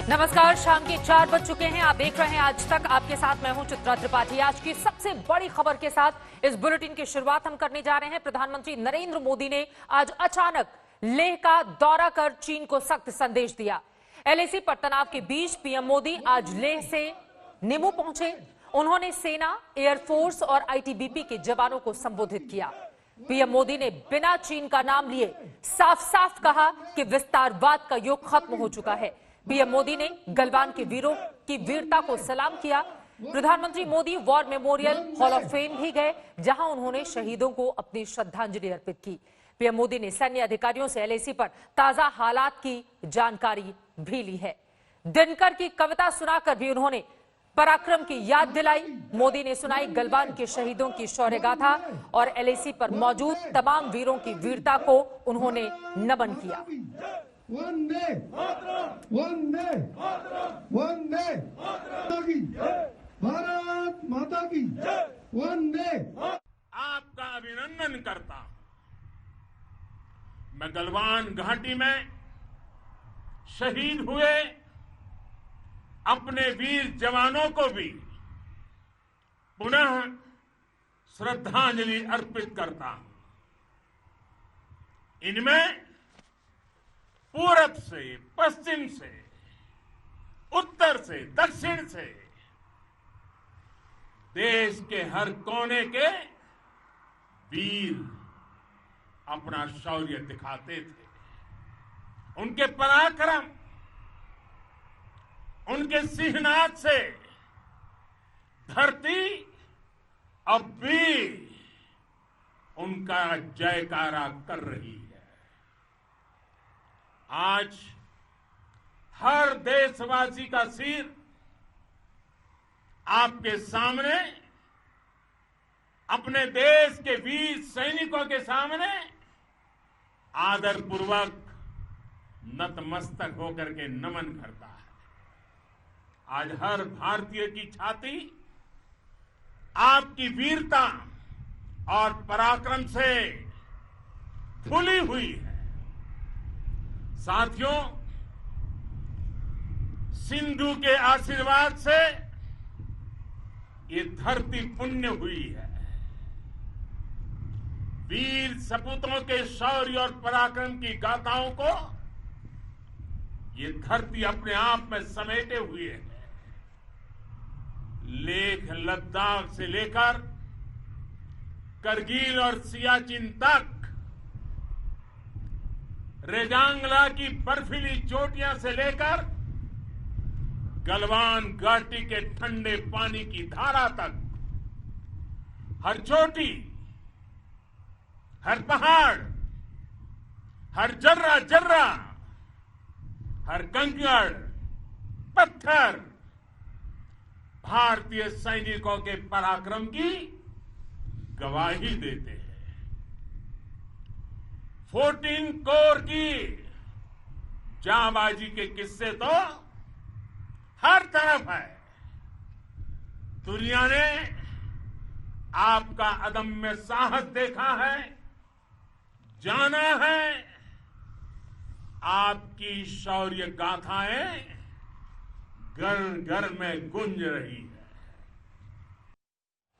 नमस्कार, शाम के 4 बज चुके हैं। आप देख रहे हैं आज तक। आपके साथ मैं हूं चित्रा त्रिपाठी। आज की सबसे बड़ी खबर के साथ इस बुलेटिन की शुरुआत हम करने जा रहे हैं। प्रधानमंत्री नरेंद्र मोदी ने आज अचानक लेह का दौरा कर चीन को सख्त संदेश दिया। एलएसी पर तनाव के बीच पीएम मोदी आज लेह से निमू पहुंचे। उन्होंने सेना, एयरफोर्स और आईटीबीपी के जवानों को संबोधित किया। पीएम मोदी ने बिना चीन का नाम लिए साफ साफ कहा कि विस्तारवाद का युग खत्म हो चुका है। पीएम मोदी ने गलवान के वीरों की वीरता को सलाम किया। प्रधानमंत्री Modi war memorial hall of fame भी गए, जहां उन्होंने शहीदों को अपनी श्रद्धांजलि अर्पित की। पीएम मोदी ने सैन्य अधिकारियों से एलएसी पर ताजा हालात की जानकारी भी ली है। दिनकर की कविता सुनाकर भी उन्होंने पराक्रम की याद दिलाई। मोदी ने सुनाई गलवान के शहीदों की शौर्य गाथा और एलएसी पर मौजूद तमाम वीरों की वीरता को उन्होंने नमन किया। वंदे वंदे वंदे भारत माता की वंदे। आपका अभिनंदन करता हूं। मैं गलवान घाटी में शहीद हुए अपने वीर जवानों को भी पुनः श्रद्धांजलि अर्पित करता हूं। इनमें पूरब से, पश्चिम से, उत्तर से, दक्षिण से देश के हर कोने के वीर अपना शौर्य दिखाते थे। उनके पराक्रम, उनके सिंहनाद से धरती अब भी उनका जयकारा कर रही है। आज हर देशवासी का सिर आपके सामने, अपने देश के वीर सैनिकों के सामने आदरपूर्वक नतमस्तक होकर के नमन करता है। आज हर भारतीय की छाती आपकी वीरता और पराक्रम से फूली हुई है। साथियों, सिंधु के आशीर्वाद से ये धरती पुण्य हुई है। वीर सपूतों के शौर्य और पराक्रम की गाथाओं को ये धरती अपने आप में समेटे हुए है। लेह, लद्दाख से लेकर करगिल और सियाचिन तक, रेजांगला की बर्फीली चोटियां से लेकर गलवान घाटी के ठंडे पानी की धारा तक, हर चोटी, हर पहाड़, हर जर्रा जर्रा, हर कंकड़, पत्थर भारतीय सैनिकों के पराक्रम की गवाही देते हैं। 14 कोर की जांबाजी के किस्से तो हर तरफ है। दुनिया ने आपका अदम्य साहस देखा है, जाना है। आपकी शौर्य गाथाएं घर घर में गूंज रही है।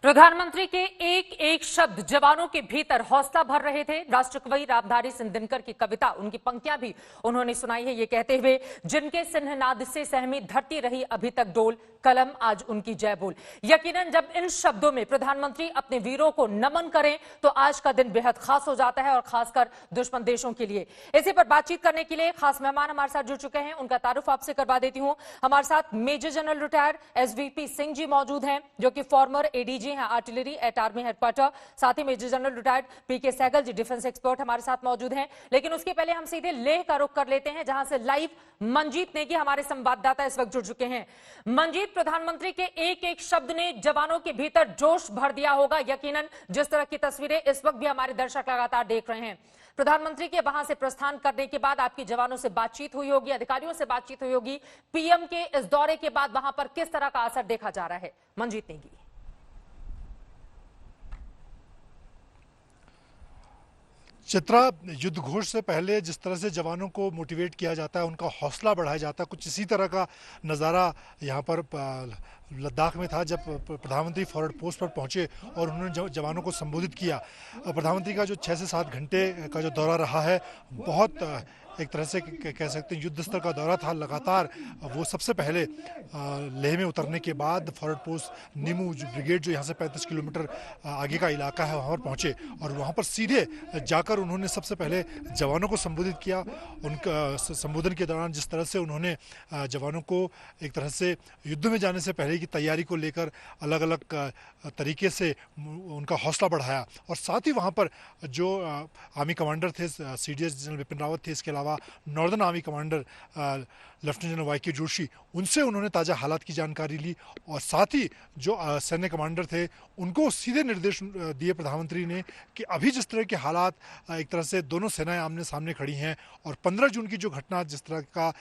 प्रधानमंत्री के एक एक शब्द जवानों के भीतर हौसला भर रहे थे। राष्ट्रकवि रामधारी सिंह दिनकर की कविता, उनकी पंक्तियां भी उन्होंने सुनाई है, ये कहते हुए, जिनके सिंहनाद से सहमी धरती रही अभी तक डोल, कलम आज उनकी जय बोल। यकीनन जब इन शब्दों में प्रधानमंत्री अपने वीरों को नमन करें तो आज का दिन बेहद खास हो जाता है, और खासकर दुश्मन देशों के लिए। इसी पर बातचीत करने के लिए खास मेहमान हमारे साथ जुड़ चुके हैं। उनका तारुफ आपसे करवा देती हूं। हमारे साथ major general retire SVP Singh ji मौजूद हैं, जो कि फॉर्मर एडीजी हैं आर्टिलरी एट आर्मी हेडक्वार्टर। साथ ही major general retired PK Sehgal ji, defence expert, हमारे साथ मौजूद हैं। लेकिन उसके पहले हम सीधे लेह का रुख कर लेते हैं, जहां से लाइव मंजीत नेगी हमारे संवाददाता इस वक्त जुड़ चुके हैं। मंजीत, प्रधानमंत्री के एक एक शब्द ने जवानों के भीतर जोश भर दिया होगा, यकीनन जिस तरह की तस्वीरें इस वक्त भी हमारे दर्शक लगातार देख रहे हैं। प्रधानमंत्री के वहां से प्रस्थान करने के बाद आपकी जवानों से बातचीत हुई होगी, अधिकारियों से बातचीत हुई होगी। पीएम के इस दौरे के बाद वहां पर किस तरह का असर देखा जा रहा है? मंजीत नेगी। चित्रा, युद्ध घोष से पहले जिस तरह से जवानों को मोटिवेट किया जाता है, उनका हौसला बढ़ाया जाता है, कुछ इसी तरह का नज़ारा यहाँ पर लद्दाख में था जब प्रधानमंत्री फॉरवर्ड पोस्ट पर पहुंचे और उन्होंने जवानों को संबोधित किया। प्रधानमंत्री का जो 6 से 7 घंटे का जो दौरा रहा है, बहुत एक तरह से कह सकते हैं युद्ध स्तर का दौरा था। लगातार वो सबसे पहले लेह में उतरने के बाद फॉरवर्ड पोस्ट नीमू ब्रिगेड जो यहाँ से 35 किलोमीटर आगे का इलाका है, वहाँ पर पहुँचे और वहाँ पर सीधे जाकर उन्होंने सबसे पहले जवानों को संबोधित किया। उनका संबोधन के दौरान जिस तरह से उन्होंने जवानों को एक तरह से युद्ध में जाने से पहले की तैयारी को लेकर अलग अलग तरीके से उनका हौसला बढ़ाया, और साथ ही वहाँ पर जो आर्मी कमांडर थे, CDS जनरल बिपिन रावत थे, इसके अलावा northern army commander lieutenant general YK Joshi, उनसे उन्होंने ताज़ा हालात की जानकारी ली और साथ ही जो सैन्य कमांडर थे उनको सीधे निर्देश दिए प्रधानमंत्री ने कि अभी जिस तरह के हालात एक तरह से दोनों सेनाएं आमने सामने खड़ी हैं और 15 जून की जो घटना जिस तरह का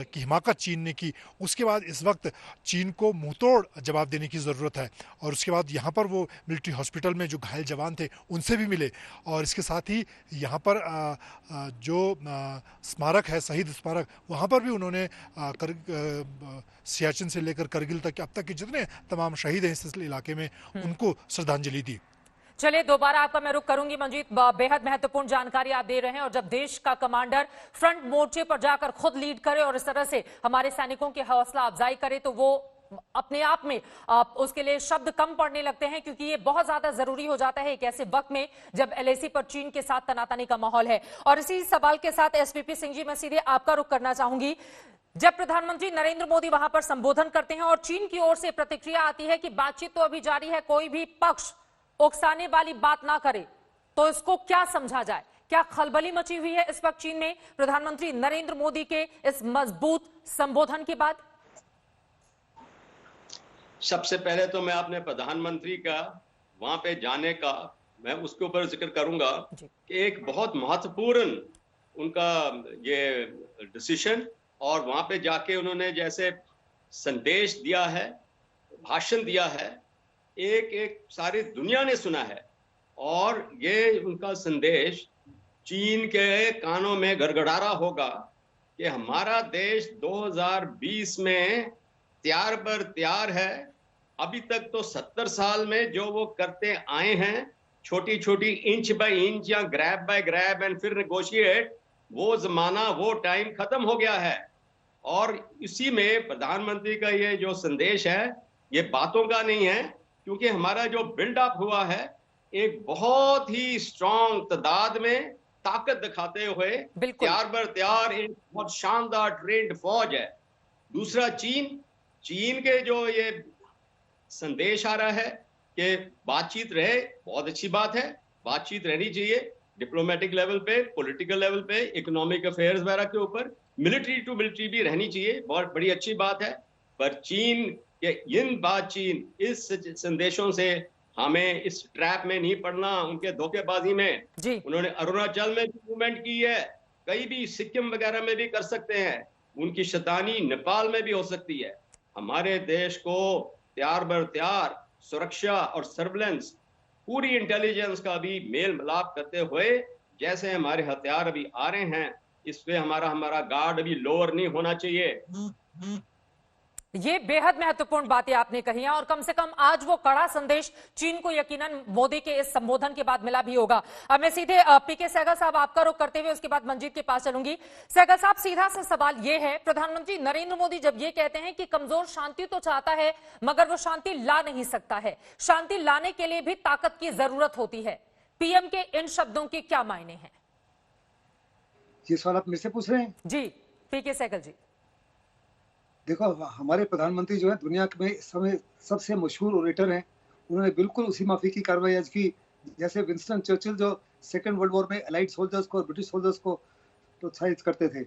की हिमाकत चीन ने की, उसके बाद इस वक्त चीन को मुंहतोड़ जवाब देने की ज़रूरत है। और उसके बाद यहाँ पर वो मिलिट्री हॉस्पिटल में जो घायल जवान थे उनसे भी मिले और इसके साथ ही यहाँ पर जो स्मारक है, शहीद स्मारक, वहाँ पर भी उन्होंने सियाचिन से लेकर करगिल तक अब तक के जितने तमाम शहीद हैं इस इलाके में, उनको श्रद्धांजलि दी। चलिए, दोबारा आपका मैं रुख करूंगी मंजीत। बेहद महत्वपूर्ण जानकारी आप दे रहे हैं और जब देश का कमांडर फ्रंट मोर्चे पर जाकर खुद लीड करे और इस तरह से हमारे सैनिकों की हौसला अफजाई करे तो वो अपने आप में उसके लिए शब्द कम पड़ने लगते हैं, क्योंकि ये बहुत ज्यादा जरूरी हो जाता है एक ऐसे वक्त में जब LAC पर चीन के साथ तनातनी का माहौल है। और इसी सवाल के साथ SVP सिंह जी, मैं सीधे आपका रुख करना चाहूंगी। जब प्रधानमंत्री नरेंद्र मोदी वहां पर संबोधन करते हैं और चीन की ओर से प्रतिक्रिया आती है कि बातचीत तो अभी जारी है, कोई भी पक्ष उकसाने वाली बात ना करे, तो इसको क्या समझा जाए? क्या खलबली मची हुई है इस वक्त चीन में प्रधानमंत्री नरेंद्र मोदी के इस मजबूत संबोधन के बाद? सबसे पहले तो मैं अपने प्रधानमंत्री का वहां पे जाने का मैं उसके ऊपर जिक्र करूंगा कि एक बहुत महत्वपूर्ण उनका ये डिसीजन, और वहां पे जाके उन्होंने जैसे संदेश दिया है, भाषण दिया है, एक एक सारी दुनिया ने सुना है और ये उनका संदेश चीन के कानों में गड़गड़ा होगा कि हमारा देश 2020 में तैयार पर तैयार है। अभी तक तो 70 साल में जो वो करते आए हैं, छोटी छोटी इंच बाय इंच या ग्रैब बाय ग्रैब एंड फिर नेगोशिएट, वो जमाना, वो टाइम खत्म हो गया है। और इसी में प्रधानमंत्री का ये जो संदेश है, ये बातों का नहीं है, क्योंकि हमारा जो बिल्डअप हुआ है एक बहुत ही स्ट्रॉन्ग तादाद में ताकत दिखाते हुए तैयार बर तैयार एक बहुत शानदार ट्रेंड फौज है। दूसरा, चीन के जो ये संदेश आ रहा है कि बातचीत रहे, बहुत अच्छी बात है, बातचीत रहनी चाहिए डिप्लोमेटिक लेवल पे, पॉलिटिकल लेवल पे, इकोनॉमिक अफेयर्स वगैरह के ऊपर, मिलिट्री टू मिलिट्री भी रहनी चाहिए, बहुत बड़ी अच्छी बात है। पर चीन के इस संदेशों से हमें इस ट्रैप में नहीं पड़ना, उनके धोखेबाजी में। उन्होंने अरुणाचल में भी मूवमेंट की है, कहीं भी सिक्किम वगैरह में भी कर सकते हैं, उनकी शैतानी नेपाल में भी हो सकती है। हमारे देश को तैयार बर तैयार सुरक्षा और सर्विलेंस, पूरी इंटेलिजेंस का भी मेल मिलाप करते हुए जैसे हमारे हथियार अभी आ रहे हैं, इस पे हमारा गार्ड अभी लोअर नहीं होना चाहिए। ये बेहद महत्वपूर्ण बातें आपने कही हैं और कम से कम आज वो कड़ा संदेश चीन को यकीनन मोदी के इस संबोधन के बाद मिला भी होगा। अब मैं सीधे PK सहगल साहब आपका रुख करते हुए उसके बाद मंजीत के पास चलूंगी। सहगल साहब, सीधा सा सवाल ये है, प्रधानमंत्री नरेंद्र मोदी जब ये कहते हैं कि कमजोर शांति तो चाहता है मगर वो शांति ला नहीं सकता है, शांति लाने के लिए भी ताकत की जरूरत होती है, PM के इन शब्दों के क्या मायने हैं? ये सवाल आप मेरे से पूछ रहे हैं? जी PK सहगल जी। देखो, हमारे प्रधानमंत्री जो है दुनिया में इस समय सबसे मशहूर ओरेटर हैं। उन्होंने बिल्कुल उसी माफी की कार्रवाई आज की जैसे विंस्टन चर्चिल जो सेकेंड वर्ल्ड वॉर में अलाइड सोल्जर्स को, ब्रिटिश सोल्जर्स को प्रोत्साहित करते थे।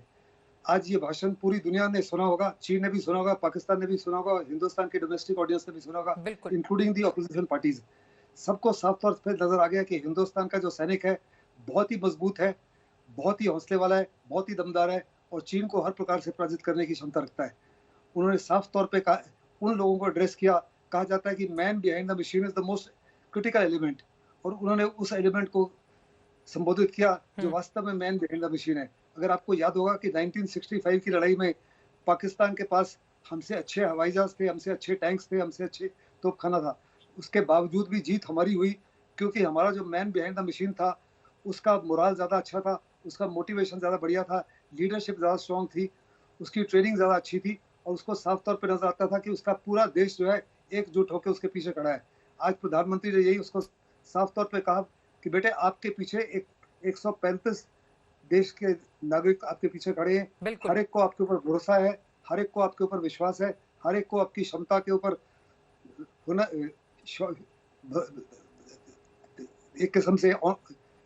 आज ये भाषण पूरी दुनिया ने सुना होगा, चीन ने भी सुना होगा, पाकिस्तान ने भी सुना होगा, हिंदुस्तान के डोमेस्टिक ऑडियंस ने भी सुना होगा, इंक्लूडिंग दी ऑपोजिशन पार्टीज। सबको साफ तौर पर नजर आ गया कि हिंदुस्तान का जो सैनिक है बहुत ही मजबूत है, बहुत ही हौसले वाला है, बहुत ही दमदार है और चीन को हर प्रकार से पराजित करने की क्षमता रखता है। उन्होंने साफ तौर पे उन लोगों को एड्रेस किया, कहा जाता है कि man behind the machine is the most critical element, और उन्होंने उस एलिमेंट को संबोधित किया, जो वास्तव में मैन बिहाइंड द मशीन है। अगर आपको याद होगा कि 1965 की लड़ाई में पाकिस्तान के पास हमसे अच्छे हवाई जहाज थे, हमसे अच्छे टैंक्स थे, हमसे अच्छे तोपखाना था। उसके बावजूद भी जीत हमारी हुई, क्योंकि हमारा जो मैन बिहाइंड द मशीन था उसका मोराल ज़्यादा अच्छा था, उसका मोटिवेशन ज़्यादा बढ़िया था, लीडरशिप ज़्यादा स्ट्रॉन्ग थी, उसकी ट्रेनिंग ज़्यादा अच्छी थी और उसको साफ तौर पे नजर आता था कि उसका पूरा देश जो है एकजुट होकर उसके पीछे खड़ा है। आज प्रधानमंत्री ने यही उसको साफ तौर पे कहा कि बेटे आपके पीछे 135 देश के नागरिक आपके पीछे खड़े हैं। बिल्कुल। हर एक को आपके ऊपर भरोसा है, हर एक को आपके ऊपर विश्वास है, हर एक को आपकी क्षमता के ऊपर एक किस्म से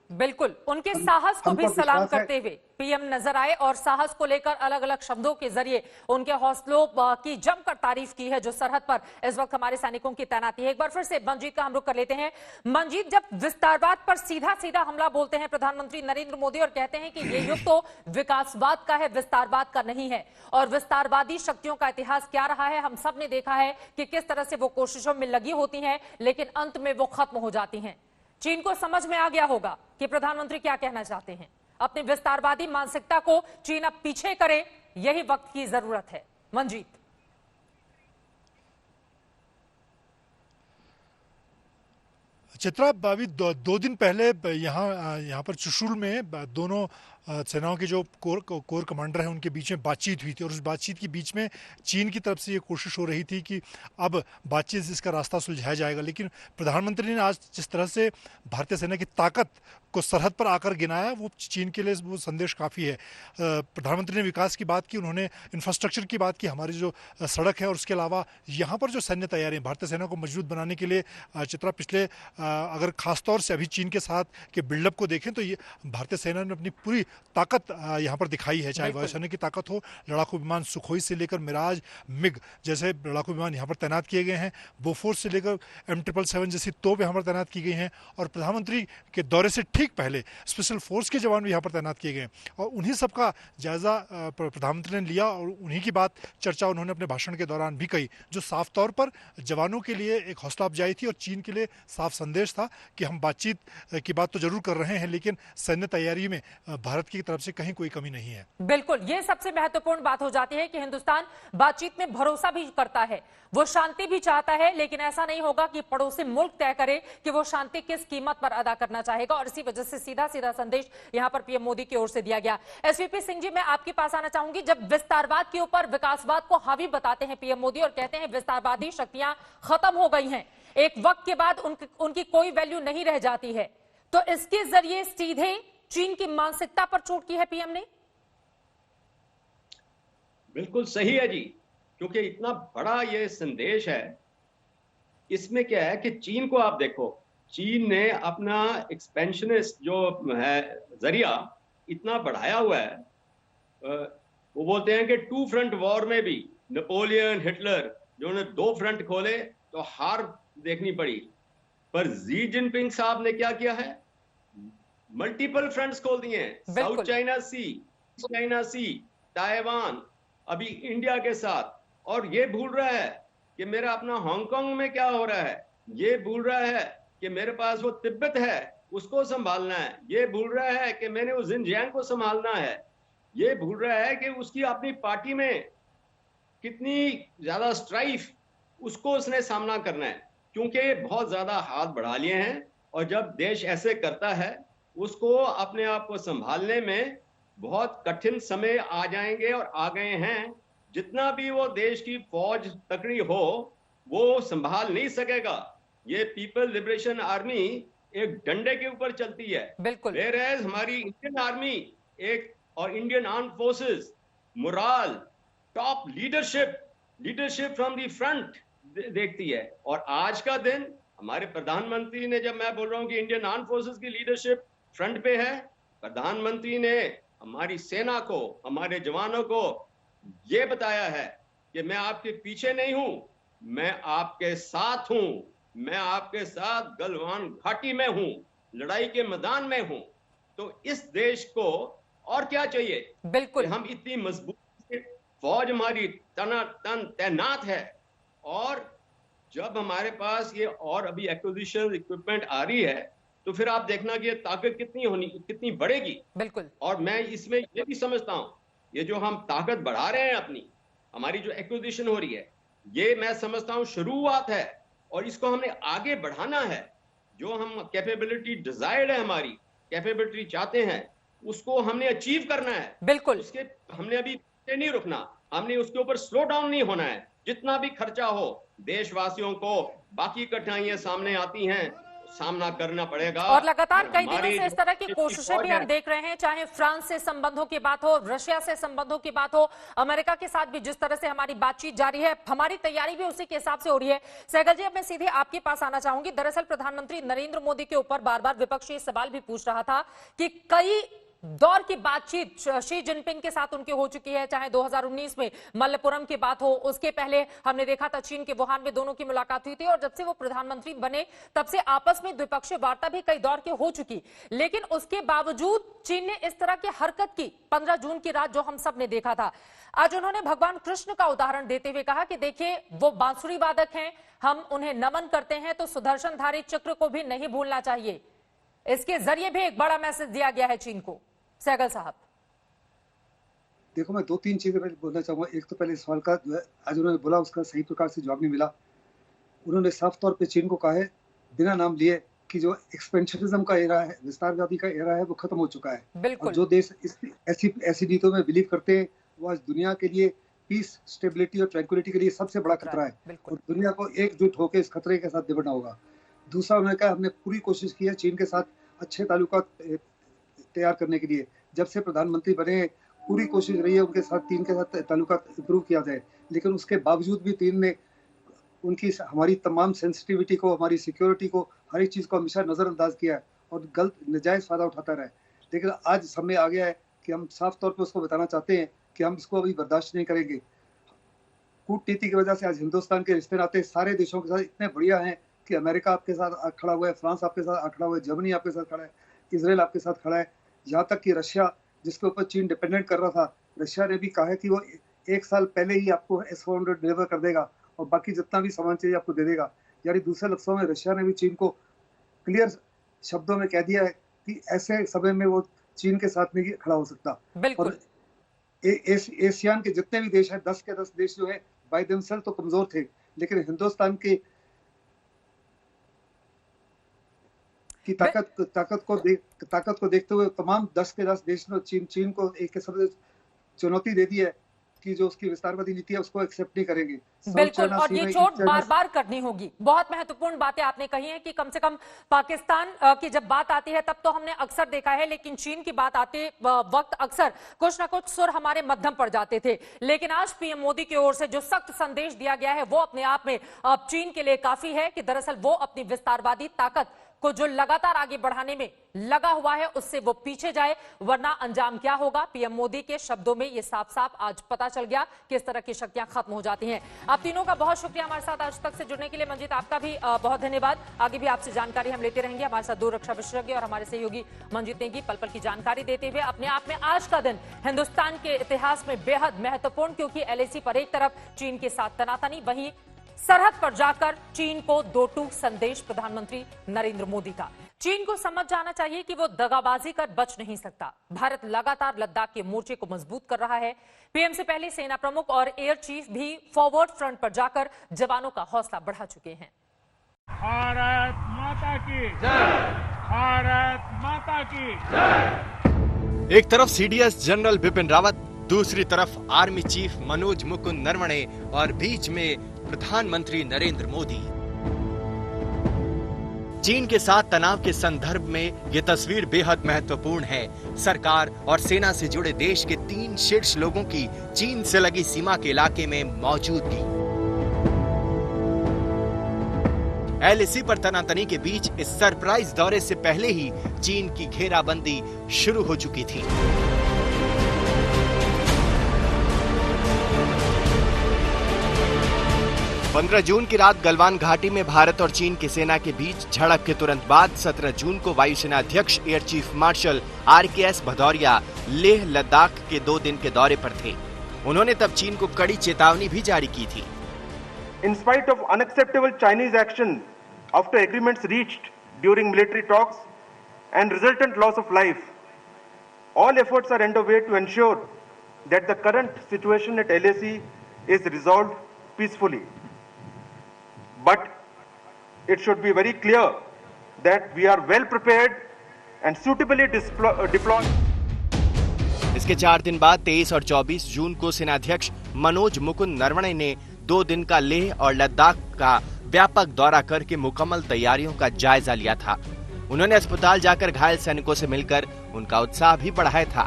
बिल्कुल, उनके साहस को भी हमको सलाम विश्वास है। करते हुए पीएम नजर आए और साहस को लेकर अलग अलग शब्दों के जरिए उनके हौसलों की जमकर तारीफ की है जो सरहद पर इस वक्त हमारे सैनिकों की तैनाती है। एक बार फिर से मनजीत का हम रुख कर लेते हैं। मनजीत, जब विस्तारवाद पर सीधा सीधा हमला बोलते हैं प्रधानमंत्री नरेंद्र मोदी और कहते हैं कि ये युग तो विकासवाद का है, विस्तारवाद का नहीं है, और विस्तारवादी शक्तियों का इतिहास क्या रहा है हम सब ने देखा है कि किस तरह से वो कोशिशों में लगी होती हैं लेकिन अंत में वो खत्म हो जाती हैं। चीन को समझ में आ गया होगा कि प्रधानमंत्री क्या कहना चाहते हैं। अपनी विस्तारवादी मानसिकता को चीन अब पीछे करे, यही वक्त की जरूरत है। मंजीत, चित्रा, अभी दो दिन पहले यहाँ पर चुशुल में दोनों सेनाओं के जो कोर कमांडर हैं उनके बीच में बातचीत हुई थी और उस बातचीत के बीच में चीन की तरफ से ये कोशिश हो रही थी कि अब बातचीत से इसका रास्ता सुलझाया जाएगा। लेकिन प्रधानमंत्री ने आज जिस तरह से भारतीय सेना की ताकत को सरहद पर आकर गिनाया, वो चीन के लिए वो संदेश काफ़ी है। प्रधानमंत्री ने विकास की बात की, उन्होंने इंफ्रास्ट्रक्चर की बात की, हमारी जो सड़क है, और उसके अलावा यहाँ पर जो सैन्य तैयारियाँ भारतीय सेना को मजबूत बनाने के लिए चित्रा पिछले अगर खासतौर से अभी चीन के साथ के बिल्डअप को देखें तो ये भारतीय सेना ने अपनी पूरी ताकत यहाँ पर दिखाई है, चाहे वायुसेना की ताकत हो, लड़ाकू विमान सुखोई से लेकर मिराज, मिग जैसे लड़ाकू विमान यहाँ पर तैनात किए गए हैं, बोफोर्स से लेकर M777 जैसी तोप यहाँ पर तैनात की गई हैं, और प्रधानमंत्री के दौरे से ठीक पहले स्पेशल फोर्स के जवान भी यहाँ पर तैनात किए गए और उन्हीं सबका जायजा प्रधानमंत्री ने लिया और उन्हीं की बात चर्चा उन्होंने अपने भाषण के दौरान भी कही, जो साफ तौर पर जवानों के लिए एक हौसला अफजाई थी और चीन के लिए साफ संदेश था कि हम बातचीत की बात तो जरूर कर रहे हैं लेकिन सैन्य तैयारी में भारत की तरफ से कहीं कोई कमी नहीं है। बिल्कुल, ये सबसे महत्वपूर्ण बात हो जाती है कि हिंदुस्तान बातचीत में भरोसा भी करता है, वो शांति भी चाहता है, लेकिन ऐसा नहीं होगा कि पड़ोसी मुल्क तय करे कि वो शांति किस कीमत पर अदा करना चाहेगा, और इसी वजह से सीधा सीधा संदेश यहां पर पीएम मोदी की ओर से दिया गया। एसवीपी सिंह जी, मैं आपके पास आना चाहूंगी। जब विस्तारवाद के ऊपर विकासवाद को हावी बताते हैं पीएम मोदी और कहते हैं विस्तारवादी शक्तियां खत्म हो गई हैं, एक वक्त के बाद उनकी कोई वैल्यू नहीं रह जाती है, तो इसके जरिए सीधे चीन की मानसिकता पर चोट की है पीएम ने? बिल्कुल सही है जी, क्योंकि इतना बड़ा ये संदेश है। इसमें क्या है कि चीन को आप देखो, चीन ने अपना एक्सपेंशनिस्ट जो है जरिया इतना बढ़ाया हुआ है। वो बोलते हैं कि 2 फ्रंट वॉर में भी नेपोलियन, हिटलर जो ने 2 फ्रंट खोले तो हार देखनी पड़ी, पर जी जिनपिंग साहब ने क्या किया है, मल्टीपल फ्रंट्स खोल दिए हैं। साउथ चाइना सी, ताइवान, अभी इंडिया के साथ, और ये भूल रहा है कि मेरा अपना हांगकांग में क्या हो रहा है, ये भूल रहा है कि मेरे पास वो तिब्बत है उसको संभालना है, ये भूल रहा है कि मैंने वो जिनजियांग को संभालना है, ये भूल रहा है कि उसकी अपनी पार्टी में कितनी ज्यादा स्ट्राइफ उसको उसने सामना करना है, क्योंकि बहुत ज्यादा हाथ बढ़ा लिए हैं। और जब देश ऐसे करता है उसको अपने आप को संभालने में बहुत कठिन समय आ जाएंगे और आ गए हैं। जितना भी वो देश की फौज तकड़ी हो वो संभाल नहीं सकेगा। ये पीपल लिबरेशन आर्मी एक डंडे के ऊपर चलती है, बिल्कुल, हमारी इंडियन आर्मी एक और Indian armed forces moral, top leadership from the front देखती है। और आज का दिन हमारे प्रधानमंत्री ने, जब मैं बोल रहा हूं कि इंडियन आर्म्ड फोर्सेस की लीडरशिप फ्रंट पे है, प्रधानमंत्री ने हमारी सेना को, हमारे जवानों को ये बताया है कि मैं आपके पीछे नहीं हूं, मैं आपके साथ हूं, मैं आपके साथ गलवान घाटी में हूं, लड़ाई के मैदान में हूं। तो इस देश को और क्या चाहिए? बिल्कुल, हम इतनी मजबूत फौज हमारी तैनात है, और जब हमारे पास ये और अभी एक्विजिशन इक्विपमेंट आ रही है तो फिर आप देखना कि ये ताकत कितनी बढ़ेगी। बिल्कुल। और मैं इसमें ये भी समझता हूं, ये जो हम ताकत बढ़ा रहे हैं अपनी, हमारी जो एक्विजिशन हो रही है, ये मैं समझता हूं शुरुआत है, और इसको हमने आगे बढ़ाना है। जो हम कैपेबिलिटी डिजायर्ड है, हमारी कैपेबिलिटी चाहते हैं, उसको हमने अचीव करना है। बिल्कुल। उसके हमने अभी नहीं रुकना, हमने उसके ऊपर स्लो डाउन नहीं होना है। जितना भी खर्चा हो, देशवासियों को बाकी कठिनाइयां सामने आती हैं, सामना करना पड़ेगा। और लगातार कई दिनों से इस तरह की कोशिशें भी हम देख रहे हैं, चाहे फ्रांस से संबंधों की बात हो, रशिया से संबंधों की बात हो, अमेरिका के साथ भी जिस तरह से हमारी बातचीत जारी है, हमारी तैयारी भी उसी के हिसाब से हो रही है। सहगल जी, अब मैं सीधे आपके पास आना चाहूंगी। दरअसल प्रधानमंत्री नरेंद्र मोदी के ऊपर बार बार विपक्ष ये सवाल भी पूछ रहा था कि कई दौर की बातचीत शी जिनपिंग के साथ उनकी हो चुकी है, चाहे 2019 में मल्लपुरम की बात हो, उसके पहले हमने देखा था चीन के वुहान में दोनों की मुलाकात हुई थी, और जब से वो प्रधानमंत्री बने तब से आपस में द्विपक्षीय वार्ता भी कई दौर की हो चुकी। लेकिन उसके बावजूद चीन ने इस तरह की हरकत की 15 जून की रात, जो हम सब ने देखा था। आज उन्होंने भगवान कृष्ण का उदाहरण देते हुए कहा कि देखिए, वो बांसुरी वादक हैं, हम उन्हें नमन करते हैं, तो सुदर्शनधारी चक्र को भी नहीं भूलना चाहिए। इसके जरिए भी एक बड़ा मैसेज दिया गया है चीन को। सहगल साहब, देखो, मैं 2-3 चीजें बोलना चाहूंगा। एक तो पहले सवाल का आज उन्होंने बोला, उसका सही प्रकार से जवाब नहीं मिला। उन्होंने साफ तौर पे चीन को कहा है, बिना नाम लिए, कि जो एक्सपेंशनिज्म का एरा है, विस्तारवादी का एरा है, वो खत्म हो चुका है। बिल्कुल। और जो देश ऐसी नीतियों में बिलीव करते हैं, वो आज दुनिया के लिए पीस, स्टेबिलिटी और ट्रैंक्विलिटी के लिए सबसे बड़ा खतरा है, और दुनिया को एकजुट होकर इस खतरे के साथ निपटना होगा। दूसरा, उन्होंने कहा, हमने पूरी कोशिश की है चीन के साथ अच्छे ताल्लुकात तैयार करने के लिए। जब से प्रधानमंत्री बने, पूरी कोशिश रही है उनके साथ, चीन के साथ ताल्लुकात इंप्रूव किया जाए। लेकिन उसके बावजूद भी चीन ने उनकी हमारी तमाम सेंसिटिविटी को, हमारी सिक्योरिटी को, हर एक चीज को हमेशा नजरअंदाज किया है और गलत नाजायज फायदा उठाता रहा है। लेकिन आज समय आ गया है कि हम साफ तौर पर उसको बताना चाहते हैं कि हम इसको अभी बर्दाश्त नहीं करेंगे। कूटनीति की वजह से आज हिंदुस्तान के रिश्ते नाते सारे देशों के साथ इतने बढ़िया हैं कि अमेरिका आपके साथ खड़ा हुआ है, फ्रांस आपके साथ खड़ा हुआ है, जर्मनी आपके साथ खड़ा है, इसराइल आपके साथ खड़ा है। यहाँ तक कि रशिया, जिसके ऊपर चीन डिपेंडेंट कर रहा था, रशिया ने भी कहा है कि वो 1 साल पहले ही आपको S-400 डिलीवर कर देगा और बाकी जितना भी सामान चाहिए आपको दे देगा। यानी दूसरे लफ्जों में रशिया ने भी चीन को क्लियर शब्दों में कह दिया है कि ऐसे समय में वो चीन के साथ नहीं खड़ा हो सकता। और एशियान के जितने भी देश हैं, 10 के 10 देश जो है बाय देमसेल्फ तो कमजोर थे, लेकिन हिंदुस्तान की ताकत को देखते हुए तमाम 10 के 10 देश ने चीन को एक किस्म से चुनौती दे दी है कि जो उसकी विस्तारवादी नीति है उसको एक्सेप्ट नहीं करेंगे। बिल्कुल, और ये चोट बार बार करनी होगी। बहुत महत्वपूर्ण बातें आपने कही हैं कि कम से कम पाकिस्तान की जब बात आती है तब तो हमने अक्सर देखा है, लेकिन चीन की बात आते वक्त अक्सर कुछ ना कुछ सुर हमारे मध्यम पड़ जाते थे। लेकिन आज पीएम मोदी की ओर से जो सख्त संदेश दिया गया है, वो अपने आप में चीन के लिए काफी है कि दरअसल वो अपनी विस्तारवादी ताकत को जो लगातार आगे बढ़ाने में लगा हुआ है, उससे वो पीछे जाए, वरना अंजाम क्या होगा। पीएम मोदी के शब्दों में ये साफ साफ आज पता चल गया कि इस तरह की शक्तियां खत्म हो जाती हैं। आप तीनों का बहुत शुक्रिया हमारे साथ आज तक से जुड़ने के लिए। मंजीत, आपका भी बहुत धन्यवाद। आगे भी आपसे जानकारी हम लेते रहेंगे। हमारे साथ 2 रक्षा विशेषज्ञ और हमारे सहयोगी मंजीत नेगी पल पल की जानकारी देते हुए। अपने आप में आज का दिन हिंदुस्तान के इतिहास में बेहद महत्वपूर्ण, क्योंकि LAC पर एक तरफ चीन के साथ तनातनी, वहीं सरहद पर जाकर चीन को 2 टूक संदेश प्रधानमंत्री नरेंद्र मोदी का। चीन को समझ जाना चाहिए कि वो दगाबाजी कर बच नहीं सकता। भारत लगातार लद्दाख के मोर्चे को मजबूत कर रहा है। पीएम से पहले सेना प्रमुख और एयर चीफ भी फॉरवर्ड फ्रंट पर जाकर जवानों का हौसला बढ़ा चुके हैं। भारत माता की जय, भारत माता की जय। एक तरफ CDS जनरल बिपिन रावत, दूसरी तरफ आर्मी चीफ मनोज मुकुंद नरवणे और बीच में प्रधानमंत्री नरेंद्र मोदी। चीन के साथ तनाव के संदर्भ में ये तस्वीर बेहद महत्वपूर्ण है। सरकार और सेना से जुड़े देश के 3 शीर्ष लोगों की चीन से लगी सीमा के इलाके में मौजूदगी। LAC पर तनातनी के बीच इस सरप्राइज दौरे से पहले ही चीन की घेराबंदी शुरू हो चुकी थी। पंद्रह जून की रात गलवान घाटी में भारत और चीन की सेना के बीच झड़प के तुरंत बाद 17 जून को वायुसेना अध्यक्ष air chief marshal RKS Bhadauria Leh Ladakh के 2 दिन के दौरे पर थे। उन्होंने तब चीन को कड़ी चेतावनी भी जारी की थी। In spite of unacceptable Chinese action after agreements reached during military talks, and resultant loss of life. All efforts are underway to ensure that the current situation at LAC is resolved peacefully. But it should be very clear that we are well prepared and suitably deployed. इसके 4 दिन बाद 23 और 24 जून को सेनाध्यक्ष मनोज मुकुंद नरवणे ने 2 दिन का लेह और लद्दाख का व्यापक दौरा करके मुकम्मल तैयारियों का जायजा लिया था। उन्होंने अस्पताल जाकर घायल सैनिकों से मिलकर उनका उत्साह भी बढ़ाया था।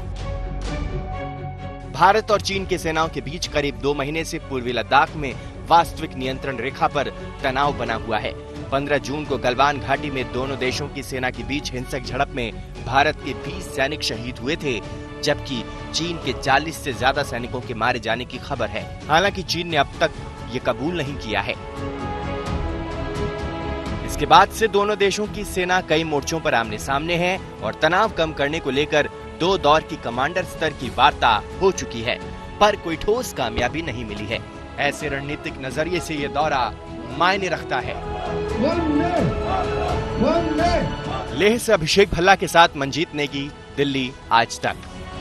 भारत और चीन की सेनाओं के बीच करीब 2 महीने से पूर्वी लद्दाख में वास्तविक नियंत्रण रेखा पर तनाव बना हुआ है। 15 जून को गलवान घाटी में दोनों देशों की सेना के बीच हिंसक झड़प में भारत के 20 सैनिक शहीद हुए थे, जबकि चीन के 40 से ज्यादा सैनिकों के मारे जाने की खबर है। हालांकि चीन ने अब तक ये कबूल नहीं किया है। इसके बाद से दोनों देशों की सेना कई मोर्चों पर आमने सामने है और तनाव कम करने को लेकर 2 दौर की कमांडर स्तर की वार्ता हो चुकी है, पर कोई ठोस कामयाबी नहीं मिली है। ऐसे रणनीतिक नजरिए से ये दौरा मायने रखता है। लेह से अभिषेक भल्ला के साथ मंजीत नेगी, दिल्ली आज तक।